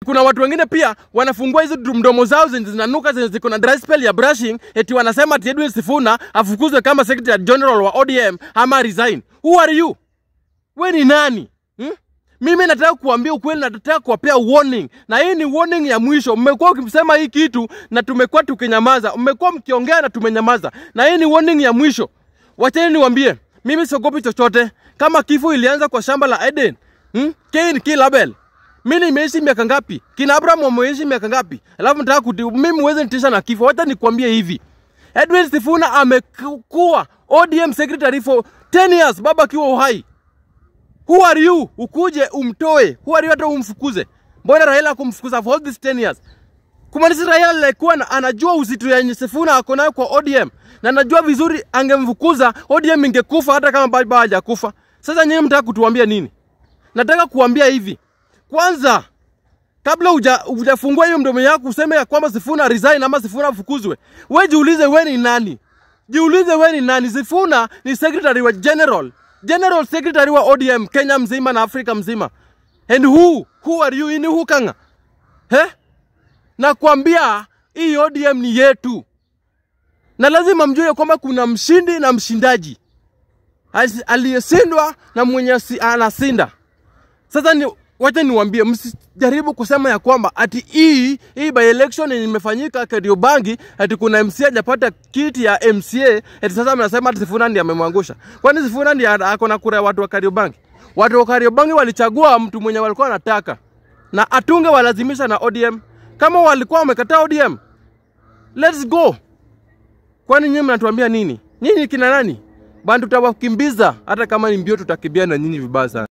Kuna watu wengine pia wanafungua hizo mdomo zao zinanuka ziko na dry spell ya brushing eti wanasema ati Edwin Sifuna afukuzwe kama Secretary General wa ODM ama resign. Who are you? Wewe ni nani? Mimi nataka kuambia ukweli, nataka kuwapea warning. Na hii ni warning ya mwisho. Mmekuwa ukisema hii kitu na tumekuwa tukinyamaza. Mmekuwa mkiongea na tumenyamaza. Na hii ni warning ya mwisho. Wacheni niwaambie, mimi siogopi chochote. Kama kifo ilianza kwa shamba la Eden, Cain kill Abel. Mimi nimeishi miaka ngapi? Kina Abraham wameishi miaka ngapi? Alafu nataka mimi uweze nitisha na kifo. Wacha nikwambie hivi. Edwin Sifuna amekuwa ODM secretary for 10 years baba akiwa uhai. Who are you? Ukuje umtoe. Who are you hata umfukuze? Mbona Raila kumfukuza for all these 10 years? Kumaanisha Raila alikuwa anajua uzito ya Sifuna ako nayo kwa ODM. Na anajua vizuri angemfukuza ODM ingekufa hata kama baba hajakufa. Sasa nyinyi mtaka kutuambia nini? Nataka kuambia hivi. Kwanza kabla hujafungua hiyo mdomo yako useme ya kwamba Sifuna resign ama Sifuna afukuzwe, wewe jiulize wewe ni nani? Jiulize wewe ni nani? Sifuna ni secretary wa General Secretary wa ODM Kenya mzima na Afrika mzima. And who are you? Ini hukanga? Na kuambia hii ODM ni yetu. Na lazima mjue kwamba kuna mshindi na mshindaji. Aliyeshindwa na mwenye anasinda. Sasa wacha niwaambie, msijaribu kusema ya kwamba ati hii by election imefanyika Kariobangi ati kuna MC hajapata kiti ya MCA ati sasa mnasema ati Sifuna ndiye amemwangusha. Kwani Sifuna ndiye ako na kura watu wa Kariobangi? Watu wa Kariobangi walichagua mtu mwenye walikuwa wanataka. Na atunge walazimisha na ODM. Kama walikuwa wamekataa ODM, let's go. Kwani nyinyi mnatuambia nini? Nyinyi kina nani? Bandu tutawakimbiza hata kama ni mbio tutakimbia na nyinyi vibaya sana.